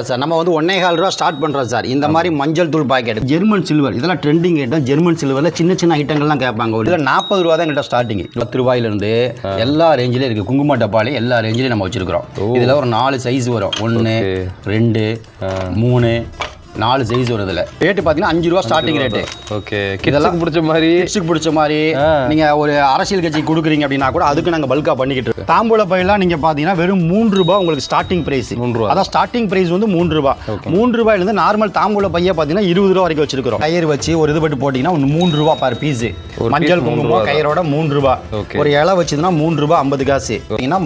Sir நம்ம வந்து 1.25 ரூபா ஸ்டார்ட் பண்ணுறோம் சார். இந்த மாதிரி மஞ்சள் தூள் பாக்கெட் ஜெர்மன் சில்வர் இதெல்லாம் ட்ரெண்டிங் ஐட்டம். ஜெர்மன் சில்வரில் சின்ன சின்ன ஐட்டங்கள்லாம் கேட்பாங்க. இதில் 40 ரூபா தான் எங்கள்கிட்ட ஸ்டார்டிங். 10 ரூபாயிலிருந்து எல்லா ரேஞ்சிலையும் இருக்குது. குங்கும டப்பாலே எல்லா ரேஞ்சிலையும் நம்ம வச்சுருக்கிறோம். இதில் ஒரு 4 சைஸ் வரும். 1 2 3 4 சைஸ் வருது. இதில் ரேட்டு பார்த்தீங்கன்னா 5 ரூபா ஸ்டார்டிங் ரேட்டு. ஓகே, இதெல்லாம் பிடிச்ச மாதிரி கிட்ஸுக்கு பிடிச்ச மாதிரி நீங்கள் ஒரு அரசியல் கட்சி கொடுக்குறீங்க அப்படின்னா கூட அதுக்கு நாங்கள் பல்காக பண்ணிக்கிட்டு இருக்கோம். தாம்பூல பையெல்லாம் நீங்கள் பார்த்தீங்கன்னா வெறும் 3 ரூபா உங்களுக்கு ஸ்டார்டிங் ப்ரைஸ். 3 ரூபா அதான் ஸ்டார்டிங் ப்ரைஸ் வந்து 3 ரூபா. 3 ரூபாயிலேருந்து நார்மல் தாம்பூல பைய பார்த்தீங்கன்னா 20 ரூபா வரைக்கும் வச்சிருக்கிறோம். கயிறு வச்சு ஒரு இது பட்டு போட்டிங்கன்னா 3 ரூபா பர் பீஸ். மஞ்சள் குங்குமம் கயிறோட 3 ரூபா. ஒரு இலை வச்சதுன்னா 3 ரூபா 50 காசு.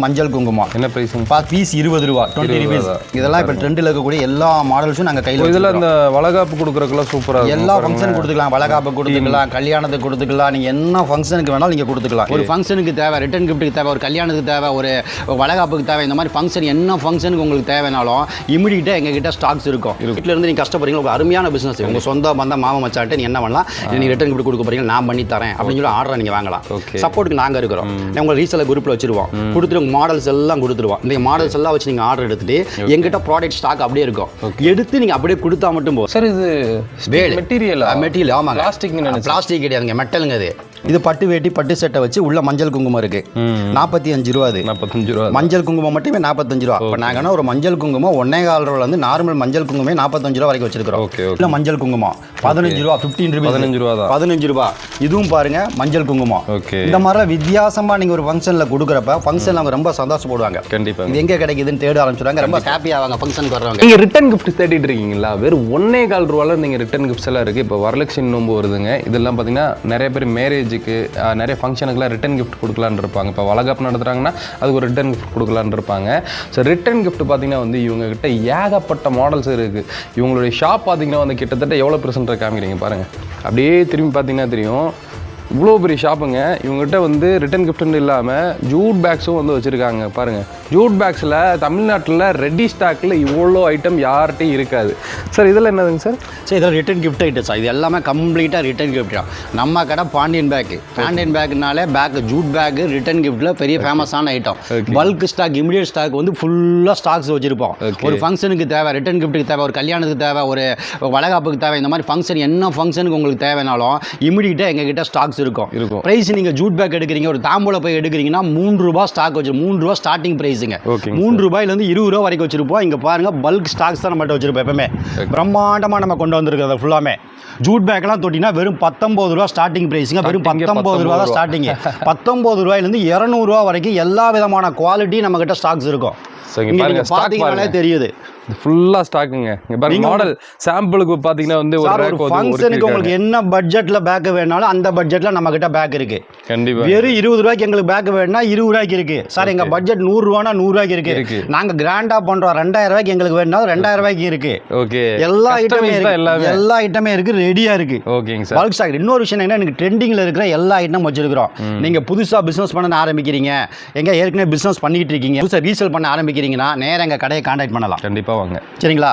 மஞ்சள் குங்குமம் என்ன ப்ரைஸ்? பீஸ் 20 ரூபா 20 ரூபீஸ். இதெல்லாம் இப்போ ட்ரெண்டில் இருக்கக்கூடிய எல்லா மாடல்ஸும் நாங்கள் கையில். இதில் அந்த வளகாப்பு கொடுக்குறதுக்குலாம் சூப்பராக எல்லா ஃபங்க்ஷனுக்கு கொடுத்துக்கலாம். வளகாப்பு கொடுத்துக்கலாம், கல்யாணத்துக்கு கொடுத்துக்கலாம். நீங்கள் என்ன ஃபங்க்ஷனுக்கு வேணாலும் நீங்கள் கொடுத்துக்கலாம். ஒரு ஃபங்க்ஷனுக்கு தேவை, ரிட்டர்ன் கிஃப்ட்டுக்கு தேவை, ஒரு கல்யாணத்துக்கு தேவை, ஒரு வளகாப்புக்கு தேவை, இந்த மாதிரி ஃபங்க்ஷன் என்ன ஃபங்க்ஷனுக்கு உங்களுக்கு தேவைனாலும் இமிடியேட்டாக எங்ககிட்ட ஸ்டாக்ஸ் இருக்கும். வீட்டில் இருந்து நீங்கள் கஷ்டப்படுறீங்க, ஒரு அருமையான பிஸ்னஸ். உங்கள் சொந்த பந்த மாமா மச்சான்ட்டு நீ என்ன பண்ணலாம், நீங்கள் ரிட்டர்ன் கிஃப்ட் கொடுக்க போறீங்க, நான் பண்ணி தரேன் அப்படின்னு சொல்லி ஆர்டரை நீங்கள் வாங்கலாம். சப்போர்ட்டுக்கு நாங்கள் இருக்கிறோம். உங்கள் ரீசெலர் குரூப்பில் வச்சிருவோம். கொடுத்துட்டு உங்கள் மாடல்ஸ் எல்லாம் கொடுத்துருவோம். இந்த மாடல்ஸ் எல்லாம் வச்சு நீங்கள் ஆர்டர் எடுத்துட்டு எங்கிட்ட ப்ராடக்ட் ஸ்டாக் அப்படியே இருக்கும். எடுத்து நீங்கள் அப்படியே கொடுத்தா மட்டும் போதும். சார் இது மெட்டீரியல் ஆமாங்க. பிளாஸ்டிக் கிடையாதுங்க, மெட்டலுங்க. இது பட்டு வேட்டி பட்டு செட்டை வச்சு உள்ள மஞ்சள் குங்குமம் இருக்கு. 45 ரூபா. அது 45 ரூபா. மஞ்சள் குங்குமம் மட்டுமே 45 ரூபா. இப்போ நாங்கள் ஒரு மஞ்சள் குங்குமம் 1.25 ரூபால இருந்து நார்மல் மஞ்சள் குங்குமே 45 ரூபா வரைக்கும் வச்சிருக்கிறோம். இல்லை மஞ்சள் குங்குமம் 15 ரூபா 15 ரூபா 15 ரூபா தான் 15 ரூபா. இதுவும் பாருங்க மஞ்சள் குங்குமம். இந்த மாதிரி வித்தியாசமா நீங்க ஒரு ஃபங்க்ஷன்ல கொடுக்குறப்ப ஃபங்க்ஷன்ல அவங்க ரொம்ப சந்தோஷப்படுவாங்க. கண்டிப்பா இது எங்க கிடைக்குதுன்னு தேட ஆரம்பிச்சுறாங்க. ரொம்ப ஹாப்பி ஆவாங்க ஃபங்க்ஷனுக்கு வர்றவங்க. நீங்க ரிட்டர்ன் கிஃப்ட் தேடிட்டு இருக்கீங்களா? வெறும் 1.25 ரூபால நீங்க ரிட்டர்ன் கிஃப்ட்ஸ் எல்லாம் இருக்கு. இப்போ வரலட்சுமி நோம்பு வருதுங்க. இதெல்லாம் பார்த்தீங்கன்னா நிறைய பேர் மேரேஜுக்கு நிறைய ஃபங்க்ஷனுக்குலாம் ரிட்டர்ன் கிஃப்ட் கொடுக்கலான்னு இருப்பாங்க. இப்போ வளகாப்பு நடத்துகிறாங்கன்னா அதுக்கு ஒரு ரிட்டர்ன் கிஃப்ட் கொடுக்கலான்னு இருப்பாங்க. ஸோ ரிட்டர்ன் கிஃப்ட் பார்த்தீங்கன்னா வந்து இவங்ககிட்ட ஏகப்பட்ட மாடல்ஸ் இருக்குது. இவங்களுடைய ஷாப் பார்த்தீங்கன்னா வந்து கிட்டத்தட்ட எவ்வளோ பெர்சென்ட் காமிக்கிறீங்க பாருங்கள். அப்படியே திரும்பி பார்த்தீங்கன்னா தெரியும். இவ்வளோ பெரிய ஷாப்புங்க. இவங்ககிட்ட வந்து ரிட்டன் கிஃப்ட்னு இல்லாமல் ஜூட் பேக்ஸும் வந்து வச்சுருக்காங்க பாருங்கள். ஜூட் பேக்ஸில் தமிழ்நாட்டில் ரெடி ஸ்டாக்கில் இவ்வளோ ஐட்டம் யார்கிட்டையும் இருக்காது. சார் இதில் என்னதுங்க சார்? சார் இதில் ரிட்டன் கிஃப்ட் ஐட்டம் சார். இது எல்லாமே கம்ப்ளீட்டாக ரிட்டன் கிஃப்ட் தான். நம்ம கடை பாண்டியன் பேக்கு. பாண்டியன் பேக்குனாலே பேக்கு ஜூட் பேக்கு ரிட்டன் கிஃப்ட்டில் பெரிய ஃபேமஸான ஐட்டம். பல்க் ஸ்டாக் இமிடியட் ஸ்டாக் வந்து ஃபுல்லாக ஸ்டாக்ஸ் வச்சுருப்போம். ஒரு ஃபங்க்ஷனுக்கு தேவை, ரிட்டன் கிஃப்ட்டுக்கு தேவை, ஒரு கல்யாணத்துக்கு தேவை, ஒரு வளகாப்புக்கு தேவை, இந்த மாதிரி ஃபங்க்ஷன் என்ன ஃபங்க்ஷனுக்கு உங்களுக்கு தேவைனாலும் இமிடியட்டாக எங்ககிட்ட ஸ்டாக்ஸ் இருக்கும். பிரைஸ் நீங்க ஜூட் பேக் எடுக்கிறீங்க, ஒரு தாம்பூல பை எடுக்கிறீங்கன்னா 3 ரூபாய் ஸ்டாக் வச்சு 3 ரூபாய் ஸ்டார்டிங் பிரைஸுங்க. 3 ரூபாயில இருந்து 20 ரூபாய் வரைக்கும் வச்சிருப்போம். இங்க பாருங்க பல்க் ஸ்டாக்ஸ் தான் நம்மகிட்ட வச்சிருப்போம். எப்பவுமே பிரம்மாண்டமா நம்ம கொண்டு வந்திருக்கிறது ஃபுல்லாமே. ஜூட் பேக்லாம் தொட்டினா வெறும் 19 ரூபா ஸ்டார்டிங் பிரைஸுங்க. வெறும் 19 ரூபா தான் ஸ்டார்டிங். 19 ரூபாயிலிருந்து 200 ரூபா வரைக்கும் எல்லா விதமான குவாலிட்டி நம்ம கிட்ட ஸ்டாக்ஸ் இருக்கும். பாத்தீங்கன்னாலே தெரியுது ஃபுல்லாக ஸ்டாக்குங்க. இங்கே பாருங்க மாடல் சாம்பிளுக்கு பார்த்தீங்கன்னா வந்து ஒரு ஃபங்க்ஷனுக்கு உங்களுக்கு என்ன பட்ஜெட்டில் பேக் வேணாலும் அந்த பட்ஜெட்டில் நம்ம கிட்ட பேக் இருக்கு. கண்டிப்பாக வெறும் 20 ரூபாய்க்கு எங்களுக்கு பேக் வேணும்னா 20 ரூபாய்க்கு இருக்கு சார். எங்கள் பட்ஜெட் 100 ரூபானா 100 ரூபாய்க்கு இருக்கு. நாங்கள் கிராண்டாக பண்ணுறோம். 2000 ரூபாய்க்கு எங்களுக்கு வேணும்னா 2000 ரூபாய்க்கு இருக்கு. ஓகே, எல்லா ஐட்டமே இருக்கு, ரெடியாக இருக்கு. ஓகேங்க சார். Bulk stock. இன்னொரு விஷயம் என்ன, எனக்கு ட்ரெண்டிங்கில் இருக்கிற எல்லா ஐட்டம் வச்சிருக்கிறோம். நீங்கள் புதுசாக பிஸ்னஸ் பண்ண ஆரம்பிக்கிறீங்க, எங்கே ஏற்கனவே பிஸ்னஸ் பண்ணிட்டு இருக்கீங்க, புதுசாக ரீசேல் பண்ண ஆரம்பிக்கிறீங்கன்னா நேராக எங்கள் கடையை கான்டாக்ட் பண்ணலாம். கண்டிப்பாக வாங்க. சரிங்களா?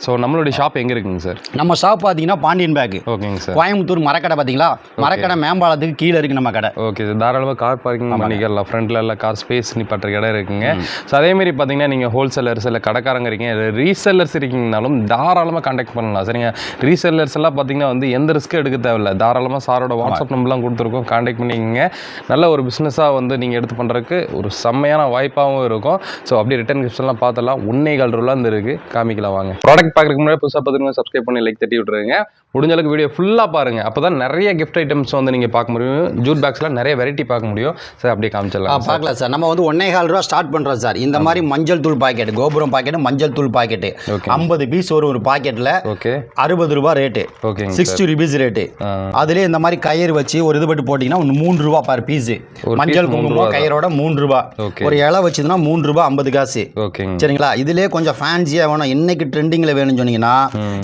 ஸோ நம்மளுடைய ஷாப் எங்கே இருக்குங்க சார்? நம்ம ஷாப் பார்த்தீங்கன்னா பாண்டியன் பேக். ஓகேங்க சார். கோயம்புத்தூர் மரக்கடை பார்த்தீங்களா? மரக்கடை மேம்பாலத்துக்கு கீழே இருக்குது நம்ம கடை. Okay sir. தாராளமாக கார் பார்க்கிங் பண்ணிக்கலாம். ஃப்ரண்ட்டில் எல்லாம் கார் ஸ்பேஸ் நிப்பாட்டுற இடம் இருக்குங்க. ஸோ அதேமாரி பார்த்தீங்கன்னா நீங்கள் ஹோல்சேலர்ஸ் இல்லை கடைக்காரங்க இருக்கீங்க, ரீசெல்லர்ஸ் இருக்கீங்கனாலும் தாராளமாக கான்டாக்ட் பண்ணலாம். சரிங்க. ரீசெல்லர்ஸ் எல்லாம் பார்த்தீங்கன்னா வந்து எந்த ரிஸ்க்கும் எடுக்க தேவையில்லை. தாராளமாக சாரோட வாட்ஸ்அப் நம்பர்லாம் கொடுத்துருக்கோம், கான்டாக்ட் பண்ணிக்கோங்க. நல்ல ஒரு பிஸ்னஸாக வந்து நீங்கள் எடுத்து பண்ணுறதுக்கு ஒரு செம்மையான வாய்ப்பாகவும் இருக்கும். ஸோ அப்படியே ரிட்டர்ன் கிஃப்ட்ஸ் எல்லாம் பார்த்தலாம். 1.25 ரூபா இருக்குது, காமிக்கலாம் வாங்க. ப்ராடக்ட் பார்க்குறதுக்கு முன்னாடி புதுசாக பார்த்துருங்க, சப்ஸ்கிரைப் பண்ணி லைக் தட்டி விட்டுருங்க. முடிஞ்ச அளவுக்கு வீடியோ ஃபுல்லாக பாருங்கள். அப்போ தான் நிறைய கிஃப்ட் ஐட்டம்ஸ் வந்து நீங்கள் பார்க்க முடியும். ஜூட் பேக்ஸ்லாம் நிறைய வெரைட்டி பார்க்க முடியும். சார் அப்படியே காமிச்சிடலாம். பார்க்கலாம் சார். நம்ம வந்து 1.25 ரூபா ஸ்டார்ட் பண்ணுறோம் சார். இந்த மாதிரி மஞ்சள் தூள் பாக்கெட், கோபுரம் பாக்கெட், மஞ்சள் தூள் பாக்கெட்டு 50 பீஸ் ஒரு பாக்கெட்டில். ஓகே, 60 ரூபா ரேட்டு. Okay, 60 rupees rate. அதுலேயே இந்த மாதிரி கயிறு வச்சு ஒரு இது பட்டு போட்டிங்கன்னா 3 ரூபா பர் பீஸ். மஞ்சள் குங்குமம் கயிறோட 3 ரூபா. ஒரு இலை வச்சதுன்னா 3 ரூபா 50 காசு. ஓகே, சரிங்களா? இதுலேயே கொஞ்சம் ஃபேன்சியாக வேணும், இன்னைக்கு ட்ரெண்டிங்கில் வேணும்னு சொன்னீங்கன்னா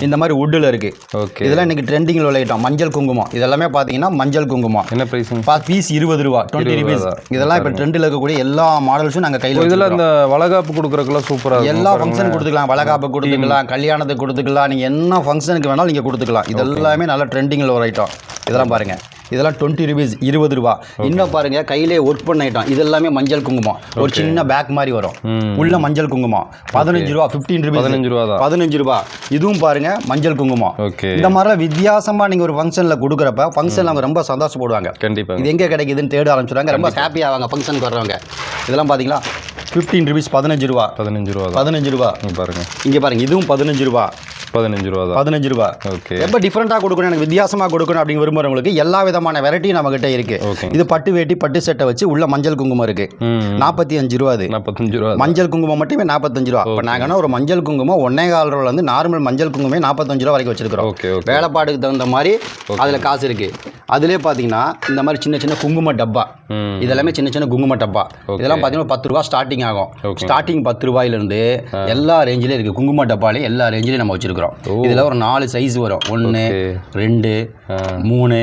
இந்த மாதிரி வுட்டில் இருக்கு. ஓகே, இதெல்லாம் இன்னைக்கு ட்ரெண்டிங்கில் உள்ள ஐட்டம். மஞ்சள் குங்குமம் இதெல்லாமே பார்த்தீங்கன்னா மஞ்சள் குங்குமம். என்ன பிரைஸ்? பீஸ் 20 ரூபா 20 ரூபீஸ். இதெல்லாம் இப்போ ட்ரெண்டில் இருக்கக்கூடிய எல்லா மாடல்ஸும் நாங்கள் கையில். இதில் அந்த வளகாப்பு கொடுக்குறதுக்குலாம் சூப்பராக எல்லா ஃபங்க்ஷனுக்கு கொடுத்துக்கலாம். வளகாப்பு கொடுத்துக்கலாம், கல்யாணத்துக்கு கொடுத்துக்கலாம், நீங்கள் என்ன ஃபங்க்ஷனுக்கு வேணாலும் நீங்கள் கொடுத்துக்கலாம். இது எல்லாமே நல்ல ட்ரெண்டிங்கில் ஒரு ஐட்டம். இதெல்லாம் பாருங்க. இதெல்லாம் 20 rupees 20 ரூபா. இன்னும் பாருங்க கையிலே ஒர்க் பண்ண ஐட்டம் இது எல்லாமே மஞ்சள் குங்குமம். ஒரு சின்ன பேக் மாதிரி வரும், உள்ள மஞ்சள் குங்குமம். 15 ரூபா, 15 rupees. 15 ரூபா தான். 15 ரூபா. இதுவும் பாருங்க மஞ்சள் குங்குமம். இந்த மாதிரிலாம் வித்தியாசமா நீங்க ஒரு ஃபங்க்ஷன்ல கொடுக்குறப்ப ஃபங்க்ஷன்ல அவங்க ரொம்ப சந்தோஷப்படுவாங்க. கண்டிப்பா. இது எங்க கிடைக்குதுன்னு தேட ஆரம்பிச்சுறாங்க. ரொம்ப ஹாப்பி ஆவாங்க ஃபங்க்ஷனுக்கு வர்றவங்க. இதெல்லாம் பாத்தீங்களா 15 rupees 15 ரூபா. 15 ரூபா. 15 ரூபா பாருங்க. இங்க பாருங்க இதுவும் 15 ரூபா. 15 ரூபா தான். 15 ரூபா. ஓகே. ரொம்ப டிஃபரெண்டா கொடுக்கணும், எனக்கு வித்தியாசமா கொடுக்கணும் அப்படி விரும்புறவங்களுக்கு எல்லா விதமான வெரைட்டியும் நம்ம கிட்ட இருக்கு. இது பட்டு வேட்டி பட்டு செட்டை வச்சு உள்ள மஞ்சள் குங்குமம் இருக்கு. 45 ரூபா. அது 45 ரூபா. மஞ்சள் குங்குமம் மட்டுமே 45 ரூபா. இப்போ நாங்கன்னா ஒரு மஞ்சள் குங்குமம் 1.25 ரூபால இருந்து நார்மல் மஞ்சள் குங்குமே 45 ரூபா வரைக்கும் வச்சிருக்கிறோம். வேலைப்பாடுக்கு தகுந்த மாதிரி அதுல காசு இருக்கு. அதுலேயே பார்த்தீங்கன்னா இந்த மாதிரி சின்ன சின்ன குங்கும டப்பா, இதெல்லாமே சின்ன சின்ன குங்கும டப்பா. இதெல்லாம் பார்த்தீங்கன்னா 10 ரூபா ஸ்டார்டிங் ஆகும். ஸ்டார்டிங் 10 ரூபாயிலிருந்து எல்லா ரேஞ்சிலையும் இருக்குது. குங்கும டப்பாலையும் எல்லா ரேஞ்சிலையும் நம்ம வச்சிருக்கிறோம். இதில் ஒரு 4 சைஸ் வரும். 1 2 3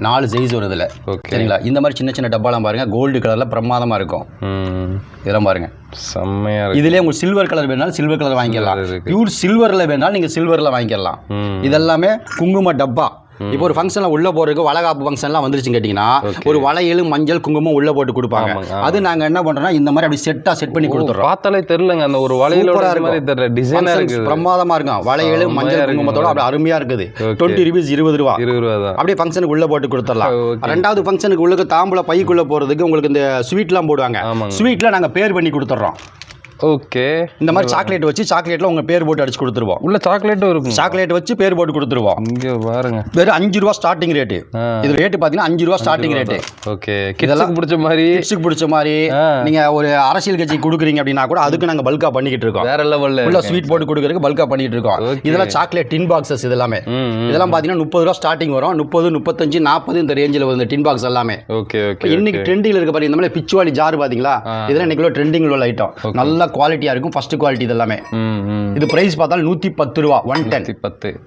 4 சைஸ் வரும் இதில். சரிங்களா? இந்த மாதிரி சின்ன சின்ன டப்பாலாம் பாருங்கள், கோல்டு கலரில் பிரமாதமாக இருக்கும். இதெல்லாம் பாருங்கள் செம்மையாக. இதுலேயே உங்களுக்கு சில்வர் கலர் வேணாலும் சில்வர் கலர் வாங்கிக்கலாம். பியூர் சில்வரில் வேணாலும் நீங்கள் சில்வரில் வாங்கிக்கலாம். இதெல்லாமே குங்கும டப்பா. இப்போ ஒரு ஃபங்க்ஷனில் உள்ள போறதுக்கு வளகாப்பு ஃபங்க்ஷன்லாம் வந்துருச்சுன்னு கேட்டிங்கன்னா ஒரு வளையல் மஞ்சள் குங்குமம் உள்ள போட்டு கொடுப்பாங்க. அது நாங்கள் என்ன பண்ணுறோம்னா இந்த மாதிரி அப்படி செட் பண்ணி கொடுத்துறோம். பார்த்தாலே தெரியலங்க, அந்த ஒரு வளையலோட மாதிரி தெரியல, டிசைனாக இருக்குது, பிரமாதமாக இருக்கும். வளையல் மஞ்சள் குங்குமத்தோட அப்படி அருமையாக இருக்குது. 20 rupees 20 ரூபா. 20 ரூபா தான். அப்படியே ஃபங்க்ஷனுக்கு உள்ள போட்டு கொடுத்துடலாம். ரெண்டாவது ஃபங்க்ஷனுக்கு உள்ளுக்கு தாம்பூல பைக்குள்ள போகிறதுக்கு உங்களுக்கு இந்த ஸ்வீட்லாம் போடுவாங்க. ஸ்வீட்டில் நாங்கள் பேர் பண்ணி கொடுத்துட்றோம். ஓகே. இந்த மாதிரி சாக்லேட் வச்சு சாக்லேட்ல உங்க பேர் போட்டு அடிச்சு கொடுத்துருவோம். உள்ள சாக்லேட்டும் இருக்கும். சாக்லேட் வச்சு பேர் போட்டு கொடுத்துருவோம். இங்க பாருங்க வெறும் 5 ரூபா ஸ்டார்டிங் ரேட்டு. இது ரேட்டு பாத்தீங்கன்னா 5 ரூபா ஸ்டார்டிங் ரேட்டு. ஓகே. கிட்ஸ்க்கு பிடிச்ச மாதிரி, கிட்ஸ்க்கு பிடிச்ச மாதிரி நீங்க ஒரு அரசியல் கட்சி கொடுக்குறீங்க அப்படின்னா கூட அதுக்கு நாங்க பல்கா பண்ணிக்கிட்டு இருக்கோம். வேற லெவல்ல உள்ள ஸ்வீட் போட்டு கொடுக்கறதுக்கு பல்கா பண்ணிட்டு இருக்கோம். இதெல்லாம் சாக்லேட் டின் பாக்ஸஸ். இதெல்லாமே இதெல்லாம் பாத்தீங்கன்னா 30 ரூபா ஸ்டார்டிங் வரும். 30 35 40 இந்த ரேஞ்சில் வந்து டின் பாக்ஸ் எல்லாமே. Okay okay. இன்னைக்கு ட்ரெண்டிங்ல இருக்க பாருங்க இந்த மாதிரி பிச்சுவாலி ஜார் பாத்தீங்களா, இதெல்லாம் இன்னைக்கு ட்ரெண்டிங்ல உள்ள ஐட்டம். நல்ல குவாலிட்டியா இருக்கும். ஃபர்ஸ்ட் குவாலிட்டி இதெல்லாமே. இது பிரைஸ் பார்த்தா 110 ரூபா.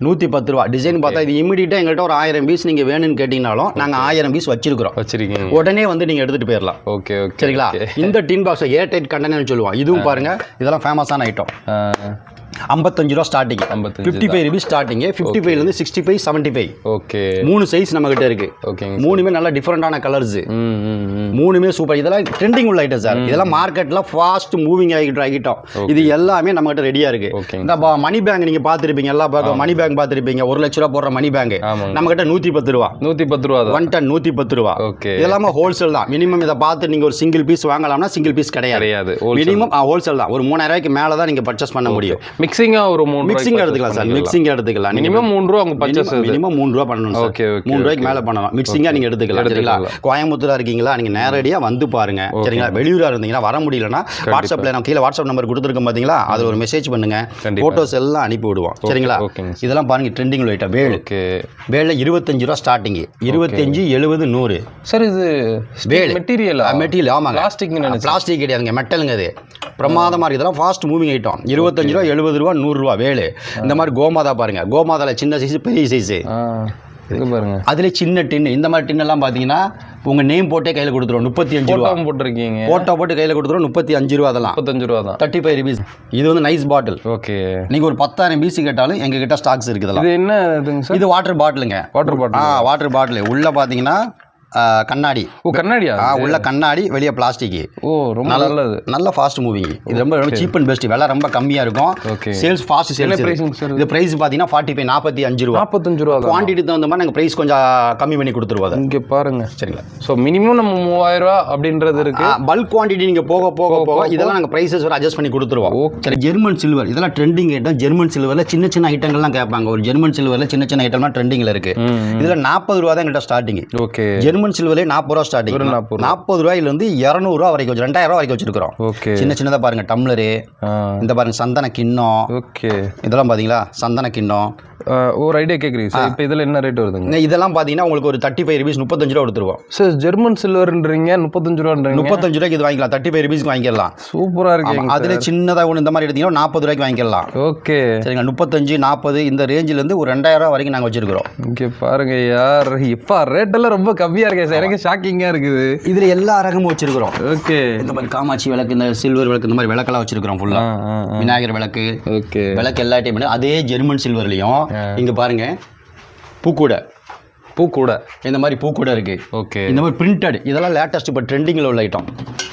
110 ரூபா. டிசைன் பார்த்தா இது இமிடியேட்டா எங்கள்கிட்ட ஒரு 1000 பீஸ் நீங்க வேணும்னு கேட்டீங்கனாலும் நாங்க 1000 பீஸ் வச்சிருக்கீங்க. உடனே வந்து நீங்க எடுத்துட்டு போயிடலாம். Okay okay. சரிங்களா? இந்த டின் பாக்ஸ் ஏர் டைட் கண்டெய்னர் சொல்லுவோம். இதுவும் பாருங்க இதெல்லாம் ஃபேமஸான ஐட்டம். 55 ரூபா ஸ்டார்டிங். 55 rupees starting. 55 இருந்து 65 75. ஓகே. 3 சைஸ் நம்ம கிட்ட இருக்கு. ஓகே. மூணுமே நல்ல டிஃபரெண்டான கலர்ஸ். மூணுமே சூப்பர். இதெல்லாம் ட்ரெண்டிங் உள்ள ஐட்டம் சார். இதெல்லாம் மார்க்கெட்ல ஃபாஸ்ட் மூவிங் ஐட்டம். இது எல்லாமே நம்ம கிட்ட ரெடியா இருக்கு. இந்த மணி பேங்க் நீங்க பாத்துருப்பீங்க, எல்லா பக்கம் மணி பேங்க் பாத்துருப்பீங்க. 1 லட்ச ரூபா போடுற மணி பேங்க் நம்ம கிட்ட 110 ரூபா. 110 ரூபா. 110 ரூபா. ஓகே. இதெல்லாம் ஹோல்சேல் தான். மினிமம் இதை பார்த்து நீங்க ஒரு சிங்கிள் பீஸ் வாங்கலாம்னா சிங்கிள் பீஸ் கிடையாது. மினிமம் ஹோல்சேல் தான். ஒரு 3000 ரூபாய்க்கு மேல தான் நீங்க பர்ச்சேஸ் பண்ண முடியும். மிக்சிங்கா ஒரு 3 மிக்சிங் எடுத்துக்கலாம் சார். மிக்சிங் எடுத்துக்கலாம். மினிமம் 3 ரூபா உங்க பர்ச்சேஸ். மினிமம் 3 ரூபா பண்ணணும் சார். Okay okay. 3 ரூபாய்க்கு மேல பண்ணலாம். மிக்சிங்கா நீங்க எடுத்துக்கலாம். சரிங்களா? கோயம்புத்தூரா இருக்கீங்களா, நீங்க நேரடியா வந்து பாருங்க. சரிங்களா? வெளியூரா இருந்தீங்கன்னா வர முடியலனா வாட்ஸ்அப்ல நான் கீழ வாட்ஸ்அப் நம்பர் கொடுத்துருக்கேன் பாத்தீங்களா, அதுல ஒரு மெசேஜ் பண்ணுங்க. போட்டோஸ் எல்லாம் அனுப்பி விடுவோம். சரிங்களா? இதெல்லாம் பாருங்க ட்ரெண்டிங் ஐட்டம். வேல். ஓகே. வேல்ல 25 ரூபா ஸ்டார்டிங். 25 70 100. சார் இது வேல் மெட்டீரியல். மெட்டீரியல் ஆமாங்க. பிளாஸ்டிக் கிடையாதுங்க, மெட்டலுங்க. இது பிரமாதமா இருக்கு. இதெல்லாம் ஃபாஸ்ட் மூவிங் ஐட்டம். 25 ரூபா 70 ரூபா 100 ரூபா வேலு. இந்த மாதிரி கோமாதா பாருங்க. கோமாதால சின்ன சைஸ் பெரிய சைஸ் பாருங்க. அதுல சின்ன டின். இந்த மாதிரி டின் எல்லாம் பாத்தீங்கன்னா உங்க நேம் போட்டே கையில கொடுத்துருவோம். 35 ரூபா போட்டுருக்கீங்க. போட்டோ போட்டு கையில கொடுத்துருவோம். 35 ரூபா. அதெல்லாம் 35 ரூபா தான். 35 rupees. இது வந்து நைஸ் பாட்டில். ஓகே. நீங்க ஒரு 10,000 பீஸ் கேட்டாலும் எங்க கிட்ட ஸ்டாக்ஸ் இருக்குது. இது என்ன இதுங்க சார்? இது வாட்டர் பாட்டிலுங்க. Water bottle. வாட்டர் பாட்டில் உள்ள பாத்தீங்கன்னா கண்ணாடி. ஓ கண்ணாடியா? உள்ள கண்ணாடி, வெளியே பிளாஸ்டிக். ஓ ரொம்ப நல்லது. நல்ல ஃபாஸ்ட் மூவிங். இது ரொம்ப சீப் அண்ட் பெஸ்ட். விலை ரொம்ப கம்மியா இருக்கும். Sales fast sales. இது பிரைஸ் பாத்தீங்கன்னா 45 45 ரூபா. 45 ரூபா. குவாண்டிட்டி தகுந்த மாதிரி நாங்க பிரைஸ் கொஞ்சம் கம்மி பண்ணி கொடுத்துருவோம். இங்க பாருங்க. சரிங்களா? சோ மினிமம் நம்ம 3000 ரூபா அப்படின்றது இருக்கு. பல்க் குவாண்டிட்டி நீங்க போக போக போக இதெல்லாம் நாங்க பிரைசஸ் அட்ஜஸ்ட் பண்ணி கொடுத்துருவோம். சரி. German silver. இதெல்லாம் ட்ரெண்டிங் ஐட்டம். ஜெர்மன் சில்வர்ல சின்ன சின்ன ஐட்டங்கள்லாம் கேட்பாங்க. ஒரு ஜெர்மன் சில்வர்ல சின்ன சின்ன ஐட்டம்லாம் ட்ரெண்டிங்ல இருக்கு. இதுல 40 ரூபா தான் எங்கிட்ட ஸ்டார்டிங். ஓகே. ஜெர்மன் சில்வர்ல 40 ரூபா ஸ்டார்டிங். 40 ரூபாயிலிருந்து 200 ரூபா வரைக்கும் 2000 ரூபா வரைக்கும் வச்சிருக்கிறோம். சின்ன சின்னதா பாருங்க டம்ளரு. இந்த பாருங்க சந்தன கிண்ணம். ஓகே. இதெல்லாம் பாத்தீங்களா சந்தன கிண்ணம். ஒரு ஐடியா கேட்குறீங்க சார். இப்போ இதில் என்ன ரேட் வருதுங்க? இதெல்லாம் பார்த்தீங்கன்னா உங்களுக்கு ஒரு 35 rupees 35 ரூபா கொடுத்துருவோம் சார். ஜெர்மன் சில்வர்ன்றீங்க 35 ரூபான்றீங்க. 35 ரூபாய்க்கு இது வாங்கிக்கலாம். 35 rupeesக்கு வாங்கிக்கலாம். சூப்பராக இருக்கு. அதில் சின்னதாக ஒன்று இந்த மாதிரி எடுத்தீங்கன்னா 40 ரூபாய்க்கு வாங்கிக்கலாம். ஓகே. சரிங்க. 35 40 இந்த ரேஞ்சிலேருந்து ஒரு 2000 ரூபா வரைக்கும் நாங்கள் வச்சிருக்கிறோம். இங்கே பாருங்க யார் இப்போ ரேட்டெல்லாம் ரொம்ப கம்மியாக இருக்கு சார். எனக்கு ஷாக்கிங்காக இருக்குது. இதில் எல்லா ரகமும் வச்சிருக்கிறோம். ஓகே. இந்த மாதிரி காமாட்சி விளக்கு, இந்த சில்வர் விளக்கு, இந்த மாதிரி விளக்கெல்லாம் வச்சிருக்கிறோம் ஃபுல்லாக. விநாயகர் விளக்கு. ஓகே. விளக்கு எல்லா டைம். அதே ஜெர்மன் சில்வர்லையும் இங்க பாருங்க பூக்கூடை. பூ கூட இந்த மாதிரி பூ கூட இருக்கு. ஓகே. இந்த மாதிரி பிரிண்டட் இதெல்லாம் லேட்டஸ்ட் இப்போ ட்ரெண்டிங்கில் உள்ள ஐட்டம்.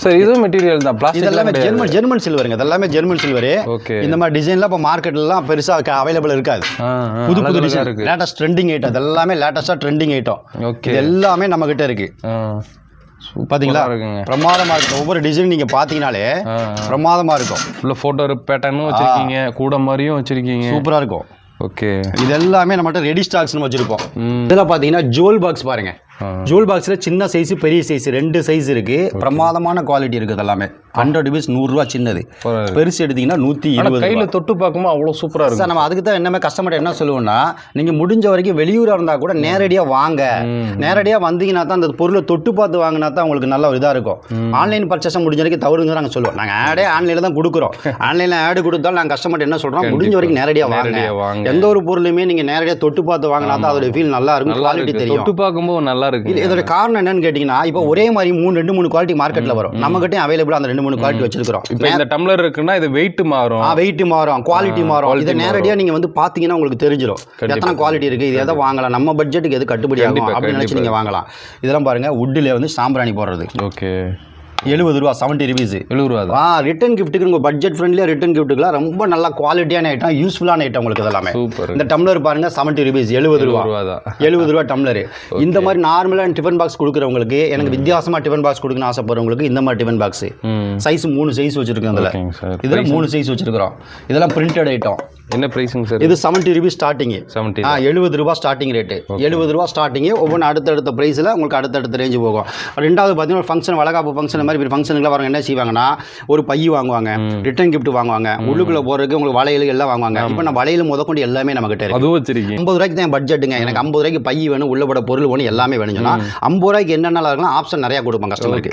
சார் இதுவும் மெட்டீரியல் தான், பிளாஸ்டிக் இதெல்லாமே ஜெர்மன் சில்வருங்க. இதெல்லாமே ஜெர்மன் சில்வரு. ஓகே. இந்த மாதிரி டிசைன்லாம் இப்போ மார்க்கெட்லாம் பெருசாக அவைலபிள் இருக்காது. புது புது டிசைன் லேட்டஸ்ட் ட்ரெண்டிங் ஐட்டம். இதெல்லாமே லேட்டஸ்ட்டாக ட்ரெண்டிங் ஐட்டம். ஓகே. இது எல்லாமே நம்ம கிட்ட இருக்கு. பாத்தீங்களா பிரமாதமா இருக்கும். ஒவ்வொரு டிசைன் நீங்க பாத்தீங்கனாலே பிரமாதமா இருக்கும். ஃபுல்லா போட்டோ பேட்டர்னும் வச்சிருக்கீங்க, கூட மாதிரியும் வச்சிருக்கீங்க. சூப்பரா இருக்கும். ஓகே. இது எல்லாமே நம்மகிட்ட ரெடி ஸ்டாக்ஸ் வச்சிருப்போம். இதெல்லாம் பாத்தீங்கன்னா ஜுவல் பாக்ஸ் பாருங்க. ஜுவல் பாக்ஸ்ல சின்ன சைஸ் பெரிய சைஸ் 2 சைஸ் இருக்கு. பிரமாதமான குவாலிட்டி இருக்கு. எல்லாமே 100 rupees 100 ரூபா சின்னது. பெருசு எடுத்தீங்கன்னா 120. கையில தொட்டு பார்க்கும்போது அவ்வளவு சூப்பரா இருக்கும் சார். நம்ம அதுக்கு தான் என்னமே கஸ்டமர் என்ன சொல்லுவோம்னா, நீங்க முடிஞ்ச வரைக்கும் வெளியூரா இருந்தா கூட நேரடியா வாங்க. நேரடியா வந்தீங்கன்னா தான் அந்த பொருளை தொட்டு பார்த்து வாங்கினா தான் உங்களுக்கு நல்ல ஒரு இதா இருக்கும். ஆன்லைன் பர்ச்சேஸ் முடிஞ்ச வரைக்கும் தவறுங்க நாங்க சொல்லுவோம். நாங்க ஆடே ஆன்லைன்ல தான் கொடுக்குறோம். ஆன்லைன்ல ஆட் கொடுத்தாலும் நாங்க கஸ்டமர் என்ன சொல்றோம், முடிஞ்ச வரைக்கும் நேரடியா வாங்க. எந்த ஒரு பொருளுமே நீங்க நேரடியா தொட்டு பார்த்து வாங்கினா தான் அதோட ஃபீல் நல்லா இருக்கும், குவாலிட்டி தெரியும். தொட்டு பார்க்கும்போது நல்லா இருக்கு. இதோட காரணம் என்னன்னு கேட்டீங்கன்னா, இப்போ ஒரே மாதிரி 2-3 குவாலிட்டி மார்க்கெட்ல வரும். நம்ம கிட்ட அவைலபிள் அந்த 2-3 குவாலிட்டி வச்சிருக்கோம். இப்போ இந்த டம்ளர் இருக்குன்னா இது வெயிட் மாறும், குவாலிட்டி மாறும். இதை நேரடியா நீங்க வந்து பாத்தீங்கன்னா உங்களுக்கு தெரிஞ்சிடும் எத்தனை குவாலிட்டி இருக்கு, இது எதை வாங்கலாம், நம்ம பட்ஜெட்டுக்கு எது கட்டுப்படி ஆகும் அப்படின்னு நினைச்சு நீங்க வாங்கலாம். இதெல்லாம் பாருங்க, வுட்ல வந்து சாம்பிராணி போடுறது. ஓகே. 70 ரூபா 70 rupees. 70 ரூபா. ரிட்டர்ன் கிஃப்ட்டுக்கு உங்க பட்ஜெட் ஃப்ரெண்ட்லியா ரிட்டர்ன் கிஃப்ட்டுக்குலாம் ரொம்ப நல்ல குவாலிட்டியான ஐட்டம், யூஸ்ஃபுல்லான ஐட்டம் உங்களுக்கு இதெல்லாமே. இந்த டம்ளர் பாருங்க 70 rupees 70 ரூபா. 70 ரூபா டம்ளர். இந்த மாதிரி நார்மலான டிஃபன் பாக்ஸ் கொடுக்குறவங்களுக்கு, எனக்கு வித்தியாசமா டிஃபன் பாக்ஸ் கொடுக்கணும்னு ஆசைப்படுறவங்களுக்கு இந்த மாதிரி டிஃபன் பாக்ஸ் சைஸ் 3 சைஸ் வச்சிருக்கோம். இதுல 3 சைஸ் வச்சிருக்கிறோம். இதெல்லாம் பிரிண்டட் ஐட்டம். என்ன பிரைஸிங் சார்? இது 70 rupees ஸ்டார்டிங். 70 ரூபா ஸ்டார்டிங் ரேட்டு. 70 ரூபா ஸ்டார்டிங். ஒவ்வொன்று அடுத்தடுத்த பிரைஸில் உங்களுக்கு அடுத்தடுத்த ரேஞ்சு போகும். ரெண்டாவது பார்த்தீங்கன்னா ஃபங்க்ஷன், வளகாப்பு ஃபங்க்ஷன் மாதிரி ஃபங்க்ஷனுக்குலாம் வரவங்க என்ன செய்வாங்கன்னா, ஒரு பை வாங்குவாங்க, ரிட்டர்ன் கிஃப்ட் வாங்குவாங்க, உள்ளுக்குள்ள போறதுக்கு உங்களுக்கு வளையல் எல்லாம் வாங்குவாங்க. இப்போ நான் வளையல் முதற்கொண்டு எல்லாமே நம்ம கிட்ட இருக்கு. அதுவும் வச்சிருக்கீங்க. 50 ரூபாய்க்கு தான் பட்ஜெட்டுங்க. எனக்கு 50 ரூபாய்க்கு பை வேணும், உள்ளப்பட பொருள் வேணும், எல்லாமே வேணும் சொன்னா 50 ரூபாய்க்கு என்னென்ன இருக்கலாம் ஆப்ஷன் நிறைய கொடுப்போம் கஸ்டமருக்கு.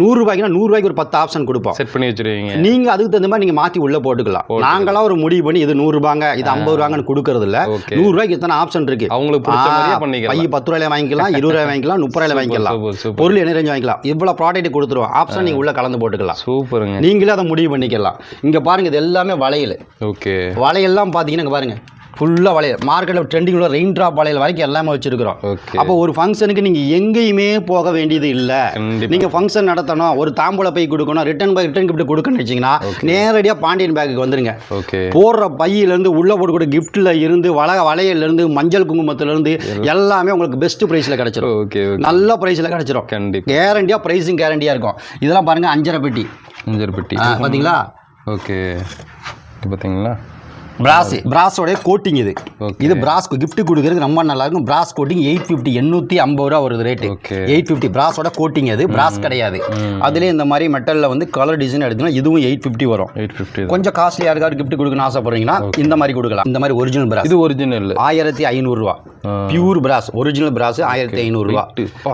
100 ரூபாய்க்குனா 100 ரூபாய்க்கு ஒரு 10 ஆப்ஷன் கொடுப்போம். செட் பண்ணி வச்சிருக்கீங்க. நீங்க அதுக்கு தகுந்த மாதிரி நீங்க மாத்தி உள்ள போட்டுக்கலாம். நாங்களாம் ஒரு முடிவு பண்ணி இது 100 ரூபாங்க, இது 50 ரூபாங்கன்னு கொடுக்கறது இல்ல. 100 ரூபாய்க்கு எத்தனை ஆப்ஷன் இருக்கு, அவங்களுக்கு பிடிச்ச மாதிரியே பண்ணிக்கலாம். பை 10 ரூபாயில வாங்கிக்கலாம், 20 ரூபாய் வாங்கிக்கலாம், 30 ரூபாயில வாங்கிக்கலாம். பொருள் என்ன ரேஞ்ச் வாங்கிக்கலாம். இவ்வளவு ப்ராடக்ட் கொடுத்துருவோம். ஆப்ஷன் நீங்க உள்ள கலந்து போட்டுக்கலாம். சூப்பருங்க. நீங்களே அதை முடிவு பண்ணிக்கலாம். இங்க பாருங்க, இது எல்லாமே வளையல். ஓகே. வளையல்லாம் பாத்தீங்கன்னா பாருங்க ஃபுல்லாக வளையல். மார்க்கெட்டில் ட்ரெண்டிங்கில் ரெயின் ட்ராப் வளையல் வரைக்கும் எல்லாமே வச்சிருக்கிறோம். அப்போ ஒரு ஃபங்க்ஷனுக்கு நீங்கள் எங்கேயுமே போக வேண்டியது இல்லை. நீங்கள் ஃபங்க்ஷன் நடத்தணும், ஒரு தாம்பூல பை கொடுக்கணும், ரிட்டர்ன் கிஃப்ட் கொடுக்கணும்னு வச்சிங்கன்னா நேரடியாக பாண்டியன் பேக்குக்கு வந்துருங்க. போடுற பையிலேருந்து உள்ள போட்டு கிஃப்ட்டில் இருந்து வளையல்லேருந்து மஞ்சள் குங்குமத்திலேருந்து எல்லாமே உங்களுக்கு பெஸ்ட் ப்ரைஸில் கிடச்சிரும். நல்ல ப்ரைஸில் கிடச்சிரும். கேரண்டியாக ப்ரைஸிங் கேரண்டியாக இருக்கும். இதெல்லாம் பாருங்கள் 5.5 பெட்டி. 5.5 பெட்டி பார்த்தீங்களா? ஓகே. பார்த்தீங்களா? பிராஸோட கோட்டிங் இது. இது பிராஸ் கிஃப்ட் கொடுக்குறதுக்கு ரொம்ப நல்லா இருக்கும். பிராஸ் கோட்டிங் 850 850 ரூபா வருது ரேட்டு. 850 பிராஸோட கோட்டிங். அது பிராஸ் கிடையாது. அதுலேயே இந்த மாதிரி மெட்டலில் வந்து கலர் டிசைன் எடுத்தீங்கன்னா இதுவும் 850 வரும். 850 கொஞ்சம் காஸ்ட்லி. யாருக்காவது கிஃப்ட் கொடுக்கணும்னு ஆசைப்படுறீங்கன்னா இந்த மாதிரி கொடுக்கலாம். இந்த மாதிரி ஒரிஜினல் பிராஸ். இது ஒரிஜினல் 1500 ரூபா. பியூர் பிராஸ், ஒரிஜினல் பிராஸ் 1500 ரூபா.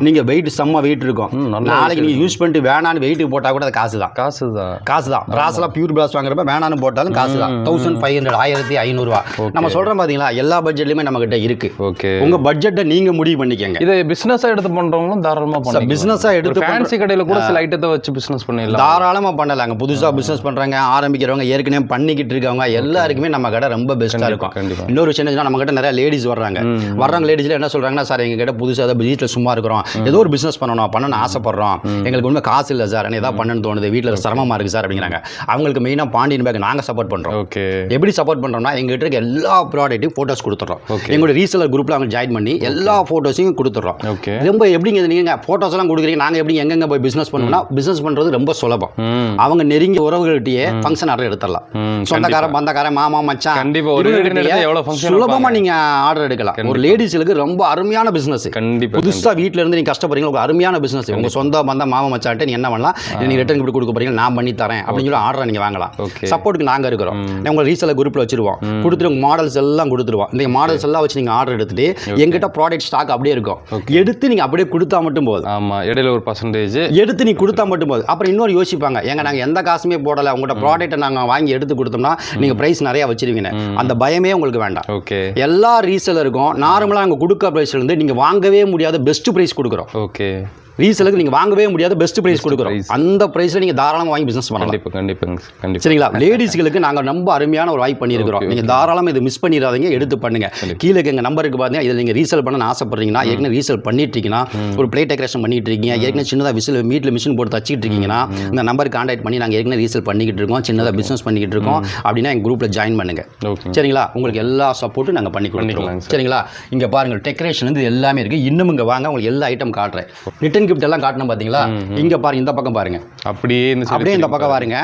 நீங்க வெயிட் செம்ம வெயிட் இருக்கும். நாளைக்கு நீங்க யூஸ் பண்ணிட்டு வேணான்னு வெயிட் போட்டா கூட அது காசு தான். பிராஸ்லாம் பியூர் பிராஸ் வாங்குறப்ப வேணான்னு போட்டாலும் காசு தான். 1500 1500 ரூபா. நம்ம சொல்றோம் பாத்தீங்களா, எல்லா பட்ஜெட்லயுமே நம்ம கிட்ட இருக்கு. உங்க பட்ஜெட்டை நீங்க முடிவு பண்ணிக்கங்க. இதை பிசினஸா எடுத்து பண்றவங்களும் தாராளமா பண்ணலாம். பிசினஸா எடுத்து ஃபேன்சி கடையில கூட சில ஐட்டத்தை வச்சு பிசினஸ் பண்ணலாம். தாராளமா பண்ணலாங்க. புதுசா பிசினஸ் பண்றாங்க, ஆரம்பிக்கிறவங்க, ஏற்கனவே பண்ணிக்கிட்டு இருக்கவங்க எல்லாருக்குமே நம்ம கடை ரொம்ப பெஸ்டா இருக்கும். இன்னொரு விஷயம் என்னன்னா, நம்ம கிட்ட நிறைய லேடிஸ் வர்றாங்க. லேடிஸ்ல என்ன சொல்றாங்கன்னா, சார் எங்க கிட்ட புதுசா வீட்டுல சும்மா இருக்கிறோம், ஏதோ ஒரு பிசினஸ் பண்ணணும்னு ஆசைப்படுறோம், எங்களுக்கு ஒன்றும் காசு இல்லை சார், ஏதாவது பண்ணணும்னு தோணுது, வீட்டுல சிரமமா இருக்கு சார் அப்படிங்கிறாங்க. அவங்களுக்கு மெயினா பாண்டியன் பேக் நாங்க சப்போர்ட் பண்றோம். எப்படி சப்போர்ட் பண்றோம்னா, எங்ககிட்ட இருக்க எல்லா ப்ராடக்ட்டையும் போட்டோஸ் கொடுத்துறோம். எங்களோட ரீசெலர் குரூப்ல அவங்க ஜாயின் பண்ணி எல்லா போட்டோஸையும் கொடுத்துறோம். ரொம்ப எப்படிங்க நீங்க போட்டோஸ் எல்லாம் கொடுக்குறீங்க, நாங்க எப்படி எங்கெங்க போய் பிசினஸ் பண்ணுவோம்னா, பிசினஸ் பண்றது ரொம்ப சுலபம். அவங்க நெருங்கிய உறவுகள்கிட்டயே ஃபங்க்ஷன் ஆர்டர் எடுத்துடலாம். சொந்தக்கார பந்தக்கார மாமா மச்சான் சுலபமா நீங்க ஆர்டர் எடுக்கலாம். ஒரு லேடிஸ்களுக்கு ரொம்ப அருமையான பிசினஸ். புதுசா வீட்டுல இருந்து நீங்க கஷ்டப்படுறீங்க, ஒரு அருமையான பிசினஸ். உங்க சொந்த பந்த மாமா மச்சான்ட்டு நீங்க என்ன பண்ணலாம், நீங்க ரிட்டர்ன் கிஃப்ட் கொடுக்க போறீங்க, நான் பண்ணி தரேன் அப்படின்னு சொல்லி ஆர்டர் நீங்க வாங்கலாம். சப்போர்ட்டுக்கு நாங்க இருக்கிறோம். உங்க ரீசெலர் குரூப்ல வச்சிருவோம், கொடுத்துருவோம், மாடல்ஸ் எல்லாம் கொடுத்துருவோம். இந்த மாடல்ஸ் எல்லாம் வச்சு நீங்க ஆர்டர் எடுத்துட்டு எங்கிட்ட ப்ராடக்ட் ஸ்டாக் அப்படியே இருக்கும். எடுத்து நீங்க அப்படியே கொடுத்தா மட்டும் போதும். ஆமா, இடையில ஒரு % எடுத்து நீ கொடுத்தா மட்டும் போதும். அப்புறம் இன்னொரு யோசிப்பாங்க, எங்க நாங்க எந்த காசுமே போடல, உங்கள்கிட்ட ப்ராடக்ட்டை நாங்க வாங்கி எடுத்து கொடுத்தோம்னா நீங்க பிரைஸ் நிறைய வச்சிருவீங்க. அந்த பயமே உங்களுக்கு வேண்டாம். எல்லா ரீசெலருக்கும் நார்மலா நாங்க கொடுக்க பிரைஸ்ல இருந்து நீங்க வாங்கவே முடியாத பெஸ்ட் பிரைஸ் கொடுக்குறோம். ரீசெலுக்கு நீங்க வாங்கவே முடியாத பெஸ்ட் பிரைஸ் கொடுக்குறோம். அந்த பிரைஸ்ல நீங்க தாராளமா வாங்கி பிசினஸ் பண்ணலாம். கண்டிப்பா. சரிங்களா? லேடிஸ்களுக்கு நாங்க ரொம்ப அருமையான ஒரு வாய்ப்பு பண்ணி பண்ணியிருக்கிறோம். நீங்கள் தாராளமாக இது மிஸ் பண்ணிடாதீங்க, எடுத்து பண்ணுங்க. கீழே எங்கள் நம்பருக்கு பார்த்தீங்கன்னா இதில் நீங்கள் ரீசேல் பண்ண ஆசைப்படுறீங்கன்னா, ஏற்கனவே ரீசேல் பண்ணிட்டு இருக்கீங்கன்னா, ஒரு பிளேட் டெக்கரேஷன் பண்ணிட்டு இருக்கீங்க, ஏற்கனவே சின்னதாக வீட்டில் மிஷின் போட்டு தச்சிட்டு இருக்கீங்கன்னா, இந்த நம்பருக்கு கான்டாக்ட் பண்ணி நாங்கள் ஏற்கனவே ரீசேல் பண்ணிக்கிட்டு இருக்கோம், சின்னதாக பிஸ்னஸ் பண்ணிக்கிட்டு இருக்கோம் அப்படின்னா எங்கள் குரூப்பில் ஜாயின் பண்ணுங்க. சரிங்களா? உங்களுக்கு எல்லா சப்போர்ட்டும் நாங்கள் பண்ணி கொடுத்துருவோம். சரிங்களா? இங்கே பாருங்கள் டெக்கரேஷன் வந்து எல்லாமே இருக்குது. இன்னும் இங்கே வாங்க, உங்களுக்கு எல்லா ஐட்டம் காட்டுறேன். ரிட்டன் கிஃப்ட் எல்லாம் காட்டணும் பார்த்தீங்களா? இங்கே பாருங்க, இந்த பக்கம் பாருங்க, அப்படியே இந்த பக்கம் பாருங்க.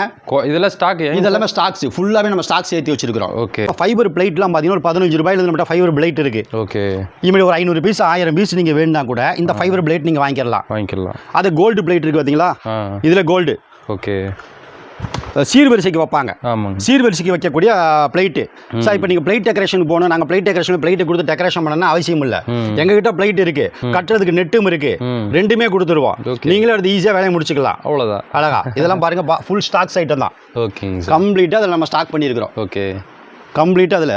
இதெல்லாம் ஸ்டாக், இதெல்லாமே ஸ்டாக்ஸ் ஃபுல்லாகவே நம்ம ஸ்டாக்ஸ் ஏற்றி வச்சிருக்கிறோம். ஓகே. ஃபைபர் பிளேட்லாம் பார்த்தீங்கன்னா ஒரு 15 ரூபாயில நம்மகிட்ட ஃபைபர் பிளேட் இருக்கு. ஓகே. இனிமேல் ஒரு 500 பீஸ் 1000 பீஸ் நீங்கள் வேணும்னா கூட இந்த ஃபைபர் பிளேட் நீங்கள் வாங்கிக்கலாம். அது கோல்டு பிளேட் இருக்கு பார்த்தீங்களா? இதில் கோல்டு. ஓகே. சீர்வரிசைக்கு வைப்பாங்க. சீர்வரிசைக்கு வைக்கக்கூடிய பிளேட்டு. சார் இப்போ நீங்கள் பிளேட் டெக்கரேஷன் போகணும், நாங்கள் பிளேட் டெக்கரேஷன் பிளேட்டு கொடுத்து டெக்கரேஷன் பண்ணணும்னா அவசியம் இல்லை. எங்ககிட்ட பிளேட் இருக்கு, கட்டுறதுக்கு நெட்டும் இருக்கு, ரெண்டுமே கொடுத்துருவோம். நீங்களே எடுத்து ஈஸியாக வேலையை முடிச்சுக்கலாம். அவ்வளோதான். அழகா இதெல்லாம் பாருங்க, ஃபுல் ஸ்டாக்ஸ் ஐட்டம் தான். ஓகே. கம்ப்ளீட்டாக அதில் நம்ம ஸ்டாக் பண்ணியிருக்கிறோம். ஓகே. கம்ப்ளீட்டாக அதில்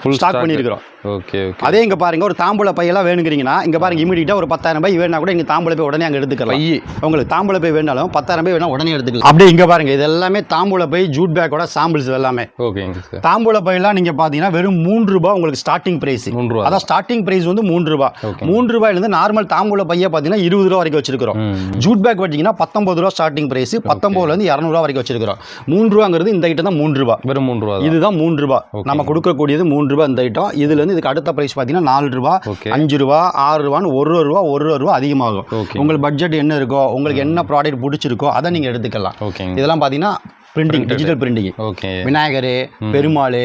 ஃபுல் ஸ்டாக் பண்ணியிருக்கிறோம். ஓகே. அதே இங்கே பாருங்க, ஒரு தாம்பூல பையெல்லாம் வேணுங்கிறீங்கன்னா இங்கே பாருங்க, இமீடியட்டாக ஒரு 10,000 பை வேணா கூட இங்கே தாம்பூல பை உடனே அங்கே எடுத்துக்கலாம். உங்களுக்கு தாம்பூல பை வேணாலும் 10,000 பை வேணா உடனே எடுத்துக்கலாம். அப்படியே இங்கே பாருங்க, இது எல்லாமே தாம்பூல பை ஜூட் பேக்கோட சாம்பிள்ஸ் எல்லாமே. ஓகே. தாம்பூல பையெல்லாம் நீங்கள் பார்த்தீங்கன்னா வெறும் 3 ரூபா உங்களுக்கு ஸ்டார்டிங் பிரைஸ். அதான் ஸ்டார்டிங் பிரைஸ் வந்து 3 ரூபா. 3 ரூபாயிலேருந்து நார்மல் தாம்பூல பையை பார்த்தீங்கன்னா 20 ரூபா வரைக்கும் வச்சிருக்கிறோம். ஜூட் பேக் பார்த்தீங்கன்னா 19 ரூபா ஸ்டார்டிங் பிரைஸ், 19லேருந்து 200 ரூபா வரைக்கும் வச்சிருக்கிறோம். 3 ரூபாங்கிறது இந்த ஐட்டம் தான் 3 ரூபா. வெறும் 3 ரூபா. இதுதான் 3 ரூபா நம்ம கொடுக்கக்கூடியது. 3 ரூபா இந்த ஐட்டம். இதுல இருந்து இதுக்கு அடுத்த பிரைஸ் பார்த்தீங்கன்னா 4 ரூபா, 5 ரூபா, 6 ரூபான்னு 1 ரூபா அதிகமாகும். உங்களுக்கு பட்ஜெட் என்ன இருக்கோ, உங்களுக்கு என்ன ப்ராடக்ட் பிடிச்சிருக்கோ அதை நீங்கள் எடுத்துக்கலாம். இதெல்லாம் பார்த்தீங்கன்னா printing, digital printing. Okay. Vinayagar, Perumal,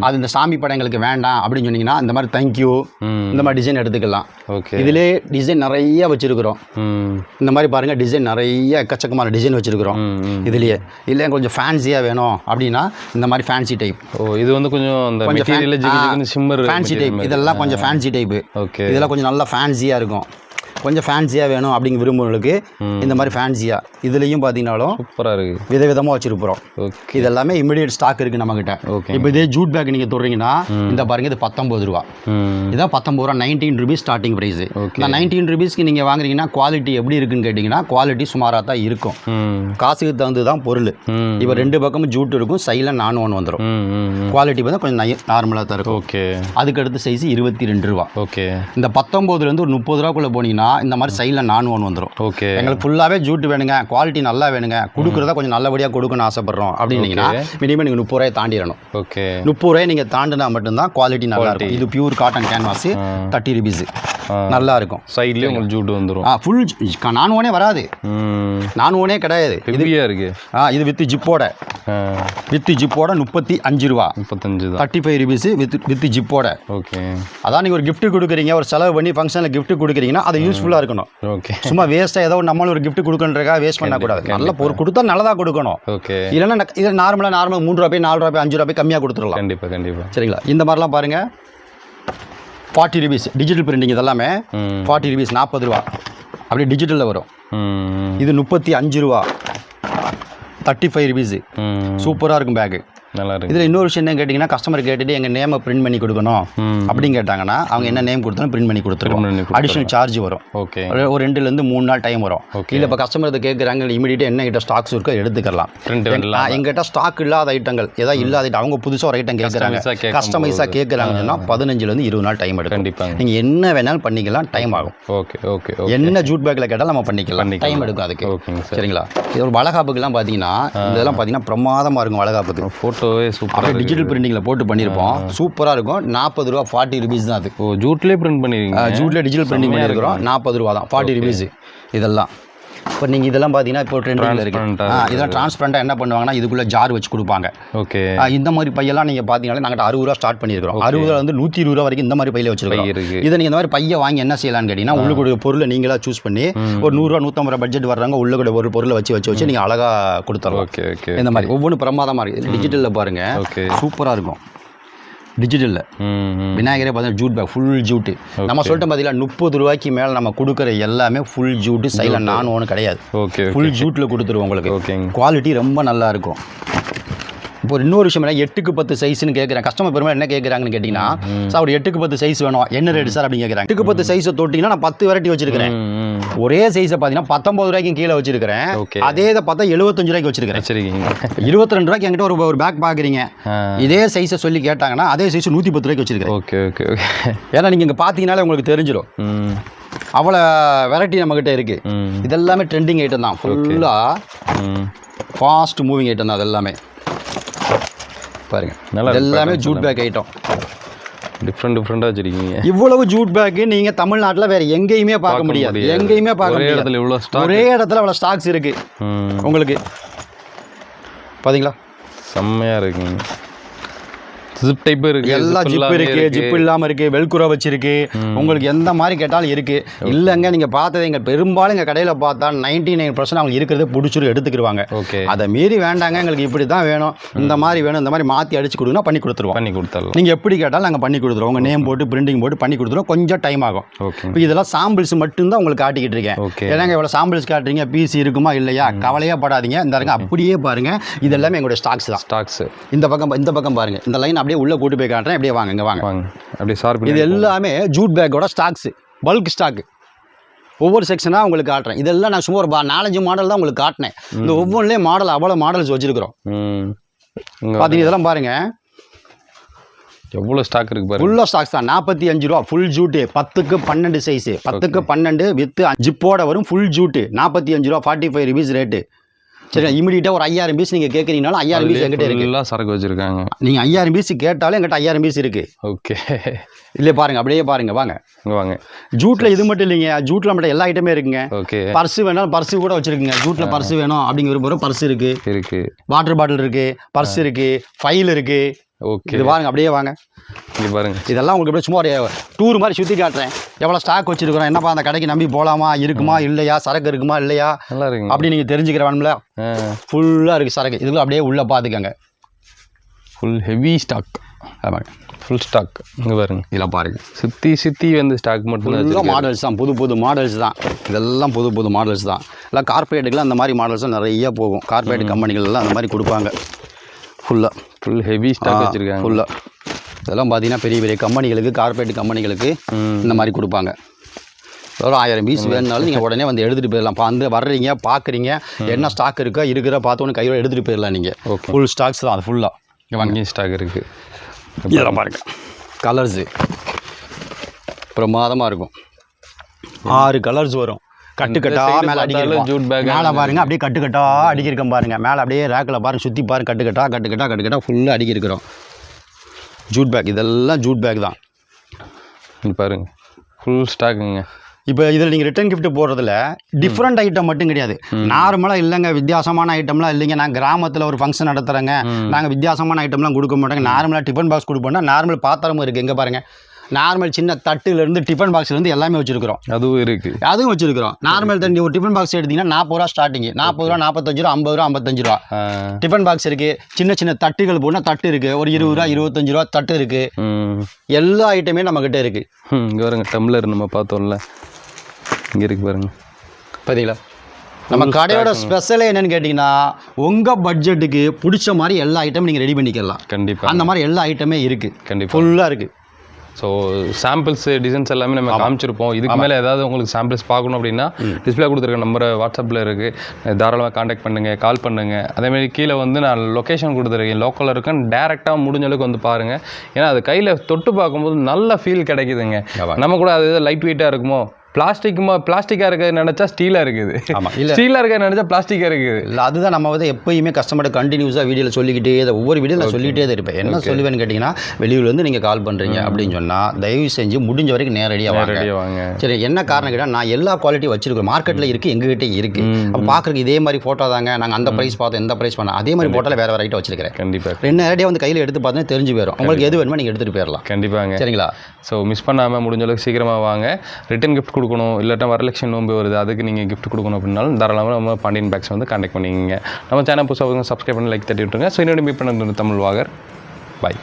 அது இந்த சாமி படங்களுக்கு வேண்டாம் அப்படின்னு சொன்னீங்கன்னா இந்த மாதிரி தேங்க்யூ இந்த மாதிரி டிசைன் எடுத்துக்கலாம். ஓகே. இதிலே டிசைன் நிறைய வச்சிருக்கிறோம். இந்த மாதிரி பாருங்க, டிசைன் நிறைய எக்கச்சக்கமான டிசைன் வச்சிருக்கிறோம் இதுலயே. இல்லை கொஞ்சம் ஃபேன்சியாக வேணும் அப்படின்னா இந்த மாதிரி ஃபேன்சி டைப். இது வந்து கொஞ்சம் ஃபேன்சி டைப். இதெல்லாம் கொஞ்சம் ஃபேன்சி டைப். ஓகே. இதெல்லாம் கொஞ்சம் நல்லா ஃபேன்சியாக இருக்கும். கொஞ்சம் ஃபேன்சியாக வேணும் அப்படிங்க விரும்புகிறவங்களுக்கு இந்த மாதிரி ஃபேன்சியாக இதுலேயும் பார்த்தீங்கன்னாலும் சூப்பராக இருக்குது, விதவிதமாக வச்சுருப்போம். இது எல்லாமே இமிடியேட் ஸ்டாக் இருக்குது நம்மக்கிட்ட. இப்போ இதே ஜூட் பேக் நீங்கள் தொடுறீங்கன்னா இந்த பாருங்க, இது 19 ரூபா. இதான் 19 ரூபா, 19 ருபீஸ் ஸ்டார்டிங் ப்ரைஸு. இந்த 19 ருபீஸ்க்கு நீங்கள் வாங்குறீங்கன்னா குவாலிட்டி எப்படி இருக்குன்னு கேட்டிங்கன்னா குவாலிட்டி சுமாராக தான் இருக்கும். காசுக்கு தகுந்து தான் பொருள். இப்போ 2 பக்கமும் ஜூட் இருக்கும், சைடில் நான் வந்துடும். குவாலிட்டி பார்த்தா கொஞ்சம் நார்மலாக தான் இருக்கும். ஓகே. அதுக்கடுத்து சைஸ் 22 ரூபா. ஓகே. இந்த 19லேருந்து ஒரு 30 ரூபாக்குள்ளே போனீங்கன்னா இந்த மாதிரி சைடில் நான் வந்துடும். ஓகே. எங்களுக்கு ஃபுல்லாகவே ஜூட் வேணுங்க, குவாலிட்டி நல்லா வேணுங்க, கொடுக்குறதா கொஞ்சம் நல்லபடியாக கொடுக்கணும்னு ஆசைப்படுறோம் அப்படின்னீங்கன்னா மினிமம் நீங்கள் 30 ரூபாய் தாண்டிடணும். ஓகே. 30 ரூபாய் நீங்கள் தாண்டினா மட்டும்தான் குவாலிட்டி நல்லா இருக்கும். இது பியூர் காட்டன் கேன்வாஸ், 30 ருபீஸ் நல்லா இருக்கும். சைட்லேயே உங்களுக்கு ஜூட் வந்துடும். ஃபுல் நான் வராது, நான் கிடையாது. இதுவே இருக்கு. இது வித் ஜிப்போட, வித் ஜிப்போட 35 ரூபா. 35 ருபீஸ் வித் ஜிப்போட. ஓகே. அதான் நீங்கள் ஒரு கிஃப்ட் கொடுக்குறீங்க, ஒரு செலவு பண்ணி ஃபங்க்ஷனில் கிஃப்ட் கொடுக்குறீங்கன்னா அது யூஸ்ஃபுல்லாக இருக்கணும். ஓகே. சும்மா வேஸ்ட்டாக ஏதோ நம்மளும் ஒரு கிஃப்ட் கொடுக்கணுன்றக்கா வேஸ்ட் பண்ணக்கூடாது. நல்ல பொருள் கொடுத்தா நல்லதாக கொடுக்கணும். ஓகே. இல்லைன்னா இது நார்மலாக 3 ரூபாய், 4 ரூபாய், 5 ரூபாய் கம்மியாக கொடுத்துடலாம். கண்டிப்பாக. சரிங்களா? இந்த மாதிரிலாம் பாருங்கள், 40 ருபீஸ் டிஜிட்டல் பிரிண்டிங். இதெல்லாமே 40 ருபீஸ், 40 ரூபா அப்படியே டிஜிட்டலில் வரும். இது 35 ரூபா, 35 ருபீஸ். சூப்பராக இருக்கும் பேக்கு. நல்லா இருக்கு. இதில் இன்னொரு விஷயம் என்ன கேட்டிங்கன்னா, கஸ்டமர் கேட்டுட்டு எங்கள் நேமை பிரிண்ட் பண்ணி கொடுக்கணும் அப்படின்னு கேட்டாங்கன்னா அவங்க என்ன நேம் கொடுத்தாலும் பிரிண்ட் பண்ணி கொடுத்துருவோம். அடிஷனல் சார்ஜ் வரும். ஓகே. ஒரு 2லேருந்து 3 நாள் டைம் வரும். இல்லை இப்போ கஸ்டமர் இதை கேட்குறாங்க, இமீடியட்டாக என்ன கிட்ட ஸ்டாக்ஸ் இருக்கோ எடுத்துக்கலாம். எங்கிட்ட ஸ்டாக் இல்லாத ஐட்டங்கள் ஏதாவது இல்லாத ஐட்டம், அவங்க புதுசாக ஒரு ஐட்டம் கேட்குறாங்க, கஸ்டமைஸாக கேட்குறாங்கன்னு சொன்னால் 15லேருந்து 20 நாள் டைம் எடுக்கும். கண்டிப்பாக நீங்கள் என்ன வேணாலும் பண்ணிக்கலாம், டைம் ஆகும். ஓகே. ஓகே. என்ன ஜூட் பேக்கில் கேட்டாலும் நம்ம பண்ணிக்கலாம், டைம் எடுக்கும் அதுக்கு. சரிங்களா? இது ஒரு வளகாப்புக்கெல்லாம் பார்த்தீங்கன்னா இதெல்லாம் பார்த்தீங்கன்னா பிரமாதமாக இருக்கும். வளகாப்புக்கு ஃபோட்டோவே சூப்பராக டிஜிட்டல் பிரிண்டிங்கில் போட்டு பண்ணியிருப்போம். சூப்பராக இருக்கும். 40 ரூபா, 40 ருபீஸ் தான் அது. ஜூட்லேயே பிரிண்ட் பண்ணிருக்கீங்க? ஜூட்லேயே டிஜிட்டல் பிரிண்டிங் பண்ணியிருக்கிறோம். 40 ரூபா தான், 40 ருபீஸ். இதெல்லாம் இப்போ நீங்கள் இதெல்லாம் பார்த்தீங்கன்னா இப்போ ட்ரெண்டிங்கில் இருக்குது. இதெல்லாம் டிரான்ஸ்பரண்டாக என்ன பண்ணுவாங்கன்னா இதுக்குள்ளே ஜார் வச்சு கொடுப்பாங்க. ஓகே. இந்த மாதிரி பையெல்லாம் நீங்கள் பார்த்தீங்கன்னா நாங்கள் 60 ரூபா ஸ்டார்ட் பண்ணியிருக்கிறோம். 60 ரூபா வந்து 120 ரூபா வரைக்கும் இந்த மாதிரி பையில வச்சிருக்கோம். இதை நீங்கள் இந்த மாதிரி பையை வாங்கி என்ன செய்யலாம்னு கேட்டிங்கன்னா, உள்ளுடைய பொருளை நீங்களா சூஸ் பண்ணி ஒரு 100 ரூபா 150 ரூபா பட்ஜெட் வர்றாங்க, உள்ள ஒரு பொருளை வச்சு நீங்கள் அழகாக கொடுத்துடலாம். ஓகே. ஓகே. இந்த மாதிரி ஒவ்வொன்றும் பிரமாதமாக இருக்குது. டிஜிட்டலில் பாருங்கள். ஓகே. சூப்பராக இருக்கும். டிஜிட்டலில் விநாயகரே பார்த்தீங்கன்னா ஜூட் பேக், ஃபுல் ஜூட்டு. நம்ம சொல்லிட்டு பார்த்தீங்கன்னா 30 ரூபாய்க்கு மேலே நம்ம கொடுக்குற எல்லாமே ஃபுல் ஜூட்டு, சைடில் நான் கிடையாது. ஓகே. ஃபுல் ஜூட்டில் கொடுத்துருவோம் உங்களுக்கு. ஓகே. குவாலிட்டி ரொம்ப நல்லா இருக்கும். இப்போ இன்னொரு விஷயம் என்ன 8க்கு 10 சைஸ்னு கேட்குறேன். கஸ்டமர் பெருமை என்ன கேட்குறாங்கன்னு கேட்டிங்கன்னா, சார் ஒரு 8க்கு 10 சைஸ் வேணும், என்ன ரேட்டு சார் அப்படின்னு கேட்குறாங்க. 8க்கு 10 சைஸை தொட்டிங்கன்னா நான் 10 வெரைட்டி வச்சிருக்கிறேன். ஒரே சைஸை பார்த்தீங்கன்னா 19 ரூபாய்க்கு கீழே வச்சிருக்கிறேன். அதே இதை பார்த்தா 75 ரூபாய்க்கு வச்சிருக்கிறேன். 22 ரூபாய்க்கு என்கிட்ட ஒரு பேக் பார்க்குறீங்க, இதே சைஸை சொல்லி கேட்டாங்கன்னா அதே சைஸ் 110 ரூபாய்க்கு வச்சிருக்கிறேன். Okay okay okay. ஏன்னா நீங்கள் இங்கே பார்த்தீங்கன்னாலே உங்களுக்கு தெரிஞ்சிடும், அவ்வளோ வெரைட்டி நம்மக்கிட்ட இருக்குது. இதெல்லாமே ட்ரெண்டிங் ஐட்டம் தான், ஃபுல்லாக ஃபாஸ்ட் மூவிங் ஐட்டம் தான். அதெல்லாமே பாருங்கள், எல்லாமே ஜூட் பேக் ஐட்டம். டிஃப்ரெண்டாக வச்சுருக்கீங்க. இவ்வளவு ஜூட் பேக்கு நீங்கள் தமிழ்நாட்டில் வேறு எங்கேயுமே பார்க்க முடியாது. எங்கேயுமே பார்க்க முடியாது. ஒரே இடத்துல இவ்வளோ ஸ்டாக்ஸ் இருக்குது உங்களுக்கு. பார்த்தீங்களா, செம்மையாக இருக்குங்க. ஜிப் டைப் இருக்குது, எல்லா ஜிப் இருக்குது, ஜிப் இல்லாமல் இருக்குது, வெல்குரோ வச்சிருக்கு. உங்களுக்கு எந்த மாதிரி கேட்டாலும் இருக்குது. இல்லைங்க நீங்கள் பார்த்தது எங்கள் பெரும்பாலும் எங்கள் கடையில் பார்த்தா 99% அவங்க இருக்கிறத பிடிச்சிட்டு எடுத்துக்கிடுவாங்க. ஓகே, அதை மீறி வேண்டாங்க எங்களுக்கு இப்படி தான் வேணும், இந்த மாதிரி வேணும், இந்த மாதிரி மாற்றி அடிச்சு கொடுங்கன்னா பண்ணி கொடுத்துருவோம். பண்ணி கொடுத்துடலாம். நீங்கள் எப்படி கேட்டாலும் நாங்கள் பண்ணி கொடுத்துருவோம். உங்கள் நேம் போட்டு பிரிண்டிங் போட்டு பண்ணி கொடுத்துருவோம். கொஞ்சம் டைம் ஆகும். ஓகே, இப்போ இதெல்லாம் சாம்பிள்ஸ் மட்டும்தான் உங்களுக்கு காட்டிக்கிட்டு இருக்கேன். ஓகே, ஏன்னாங்க இவ்வளோ சாம்பிள்ஸ் காட்டுறீங்க, பீஸ் இருக்குமா இல்லையா, கவலையே படாதீங்க. இந்த இருங்க அப்படியே பாருங்கள், இது எல்லாமே எங்களுடைய ஸ்டாக்ஸ் தான். ஸ்டாக்ஸ் இந்த பக்கம் பாருங்கள், இந்த லைன் அப்படியே உள்ளே கூட்டு போய் காட்டுறேன். அப்படியே வாங்க, இங்கே வாங்க. அப்படியே ஷார்ப். இது எல்லாமே ஜூட் பேக்கோட ஸ்டாக்ஸ், பல்க் ஸ்டாக்கு. ஒவ்வொரு செக்ஷனாக உங்களுக்கு காட்டுறேன். இதெல்லாம் நான் சும்மா ஒரு 4-5 மாடல் தான் உங்களுக்கு காட்டினேன். இந்த ஒவ்வொன்றிலேயே மாடல் அவ்வளோ மாடல்ஸ் வச்சுருக்கிறோம். பார்த்தீங்கன்னா இதெல்லாம் பாருங்கள், எவ்வளோ ஸ்டாக் இருக்குது பாருங்க. ஃபுல்லாக ஸ்டாக்ஸ் தான். 45 ரூபா ஃபுல் ஜூட்டு, 10க்கு 12 சைஸு, 10க்கு 12 வித் ஜிப்போட வரும் ஃபுல் ஜூட்டு. 45 ரூபா, 45 ருபீஸ் ரேட்டு. சரி, இமீடியட்டாக ஒரு 5000 பீஸ் நீங்கள் கேட்குறீங்கனாலும் 5000 பீஸ் எங்கிட்ட இருக்குது. எல்லாம் சரக்கு வச்சுருக்காங்க. நீங்கள் 5000 பீஸ் கேட்டாலும் எங்கிட்ட 5000 பீஸ் இருக்குது. ஓகே, இல்லை பாருங்கள், அப்படியே பாருங்கள், வாங்க வாங்க. ஜூட்டில் இது மட்டும் இல்லைங்க, ஜூட்டில் மட்டும் எல்லா ஐட்டமே இருக்குங்க. ஓகே, பர்ஸு வேணாலும் பர்ஸு கூட வச்சுருக்குங்க. ஜூட்டில் பர்ஸு வேணும் அப்படிங்கிற பர்ஸ் இருக்குது, வாட்டர் பாட்டில் இருக்குது, பர்ஸ் இருக்குது, ஃபைல் இருக்குது. ஓகே, இது பாருங்க, அப்படியே வாங்க, இங்கே பாருங்க. இதெல்லாம் உங்களுக்கு அப்படியே சும்மா ஒரு டூர் மாதிரி சுற்றி காட்டுறேன். எவ்வளோ ஸ்டாக் வச்சுருக்கிறோம், என்னப்பா அந்த கடைக்கு நம்பி போகலாமா, இருக்குமா இல்லையா, சரக்கு இருக்குமா இல்லையா நல்லா இருக்கு அப்படி நீங்கள் தெரிஞ்சுக்கிற வேணும்ல. ஃபுல்லாக இருக்குது சரக்கு. இதுக்குள்ள அப்படியே உள்ளே பார்த்துக்கங்க, ஃபுல் ஹெவி ஸ்டாக். ஆமாங்க, ஃபுல் ஸ்டாக். இங்கே பாருங்க, இதெல்லாம் பாருங்கள், சுற்றி வந்து ஸ்டாக் மட்டும் தான். மாடல்ஸ் தான், புது மாடல்ஸ் தான். இதெல்லாம் புது மாடல்ஸ் தான். எல்லாம் கார்பரேட்டுக்கெலாம் அந்த மாதிரி மாடல்ஸ்லாம் நிறைய போகும். கார்பரேட் கம்பெனிகள்லாம் அந்த மாதிரி கொடுப்பாங்க. ஃபுல் ஹெவி ஸ்டாக் வச்சுருக்காங்க. ஃபுல்லாக இதெல்லாம் பார்த்தீங்கன்னா பெரிய கம்பெனிகளுக்கு, கார்பரேட் கம்பெனிகளுக்கு இந்த மாதிரி கொடுப்பாங்க. ஒரு 1000 பீஸ் வேணுனாலும் நீங்கள் உடனே வந்து எடுத்துகிட்டு போயிடலாம். வந்து வர்றீங்க, பார்க்குறீங்க, என்ன ஸ்டாக் இருக்கோ இருக்கிற பார்த்தோன்னு கையோட எடுத்துகிட்டு போயிடலாம். நீங்கள் ஃபுல் ஸ்டாக்ஸ் தான், அது ஃபுல்லாக வாங்கி ஸ்டாக் இருக்குது. இதெல்லாம் பாருங்கள், கலர்ஸு பிரமாதமாக இருக்கும். 6 கலர்ஸ் வரும். கட்டுக்கட்டா மேலே அடிக்கிறோம். ஜூட் பேக் மேலே பாருங்கள், அப்படியே கட்டுக்கட்டா அடிக்கிருக்கோம் பாருங்கள். மேலே அப்படியே ரேக்கில் பாருங்கள், சுற்றி பாருங்கள், கட்டுக்கட்டா ஃபுல்லாக அடிக்கிருக்கிறோம். ஜூட் பேக், இதெல்லாம் ஜூட் பேக் தான். பாருங்க, ஃபுல் ஸ்டாக்குங்க. இப்போ இதில் நீங்கள் ரிட்டர்ன் கிஃப்ட் போடுறதுல டிஃப்ரெண்ட் ஐட்டம் மட்டும் கிடையாது. நார்மலாக இல்லைங்க, வித்தியாசமான ஐட்டம்லாம் இல்லைங்க, நான் கிராமத்தில் ஒரு ஃபங்க்ஷன் நடத்துகிறேங்க, நாங்கள் வித்தியாசமான ஐட்டம்லாம் கொடுக்க மாட்டோங்க. நார்மலாக டிஃபன் பாக்ஸ் கொடுப்போம்னா நார்மல் பாத்திரமும் இருக்குது. எங்கே பாருங்கள், நார்மல் சின்ன தட்டுலேருந்து டிஃபன் பாக்ஸ்லேருந்து எல்லாமே வச்சுருக்கிறோம். அதுவும் வச்சுருக்கிறோம். நார்மல் தண்ணி ஒரு டிஃபன் பாக்ஸ் எடுத்திங்கன்னா 40 ரூபா ஸ்டார்டிங்கு, 40 ரூபா, 45 ரூபா, 50 ரூபா, 55 ரூபா டிஃபன் பாக்ஸ் இருக்குது. சின்ன தட்டுகள் போனால் தட்டு இருக்குது, ஒரு 20 ரூபா, 25 ரூபா தட்டு இருக்குது. எல்லா ஐட்டமே நம்மக்கிட்ட இருக்குது. இங்கே பாருங்க, டம்ளர் நம்ம பார்த்தோம்ல, இங்கே இருக்குது பாருங்க. பார்த்தீங்களா, நம்ம கடையோட ஸ்பெஷலே என்னன்னு கேட்டிங்கன்னா, உங்கள் பட்ஜெட்டுக்கு பிடிச்ச மாதிரி எல்லா ஐட்டமும் நீங்கள் ரெடி பண்ணிக்கலாம். கண்டிப்பாக அந்த மாதிரி எல்லா ஐட்டமே இருக்குது. கண்டிப்பாக ஃபுல்லாக இருக்குது. ஸோ சாம்பிள்ஸ், டிசைன்ஸ் எல்லாமே நம்ம காமிச்சிருப்போம். இதுக்கு மேலே ஏதாவது உங்களுக்கு சாம்பிள்ஸ் பார்க்கணும் அப்படின்னா டிஸ்பிளே கொடுத்துருக்க நம்பர் வாட்ஸ்அப்பில் இருக்குது, தாராளமாக காண்டாக்ட் பண்ணுங்கள், கால் பண்ணுங்கள். அதேமாதிரி கீழே வந்து நான் லொக்கேஷன் கொடுத்துருக்கேன், லோக்கலில் இருக்கேன். டேரெக்டாக முடிஞ்ச அளவுக்கு வந்து பாருங்கள். ஏன்னா அது கையில் தொட்டு பார்க்கும்போது நல்ல ஃபீல் கிடைக்குதுங்க. நம்ம கூட அது லைட் வெயிட்டாக இருக்குமோ, பிளாஸ்டிக்காக இருக்கிறது நினச்சா ஸ்டீலாக இருக்குது, ஆமாம், இல்லை ஸ்டீலாக இருக்கிறது நினச்சா பிளாஸ்டிக்காக இருக்குது. இல்லை, அதுதான் நம்ம வந்து எப்போயுமே கஸ்டமர்கிட்ட கண்டினியூஸாக வீடியோவில் சொல்லிக்கிட்டே ஒவ்வொரு வீடியோவில் நான் சொல்லிகிட்டே தான் இருப்பேன். என்ன சொல்லுவேன்னு கேட்டிங்கன்னா, வெளியூர்லேருந்து நீங்கள் கால் பண்ணுறீங்க அப்படின்னு சொன்னால் தயவு செஞ்சு முடிஞ்ச வரைக்கும் நேரடியாக வாங்க. சரி, என்ன காரணம் கேட்டால் நான் எல்லா குவாலிட்டியும் வச்சிருக்கேன், மார்க்கெட்டில் இருக்குது, எங்ககிட்ட இருக்குது. அப்போ பார்க்குறதுக்கு இதே மாதிரி ஃபோட்டோ தாங்க, நாங்கள் அந்த ப்ரைஸ் பார்த்தோம், எந்த ப்ரைஸ் பண்ணோம், அதே மாதிரி ஃபோட்டோவில் வேறு ஐட்டம் வச்சிருக்கிறேன். கண்டிப்பாக நேரடியாக வந்து கையில் எடுத்து பார்த்தா தெரிஞ்சு போயிடும். உங்களுக்கு எது வேணுமோ நீங்கள் எடுத்துகிட்டு போயிடலாம். கண்டிப்பாங்க, சரிங்களா? ஸோ மிஸ் பண்ணாமல் முடிஞ்ச அளவுக்கு சீக்கிரமாக வாங்க. ரிட்டன் கிஃப்ட் கொடுக்கணும், இல்லாட்டா வரலட்சுமி நோம்பு வருது, அதுக்கு நீங்கள் கிஃப்ட் கொடுக்கணும் அப்படின்னாலும் தாராளமாக நம்ம பாண்டியன் பேக்ஸ் வந்து கான்டாக்ட் பண்ணிக்கிங்க. நம்ம சேனல் புதுசாக சப்ஸ்கிரைப் பண்ணி லைக் தட்டி விட்டுருங்க. ஸோ இன்னொரு மீட் பண்ண தமிழ் வாகர். பாய்.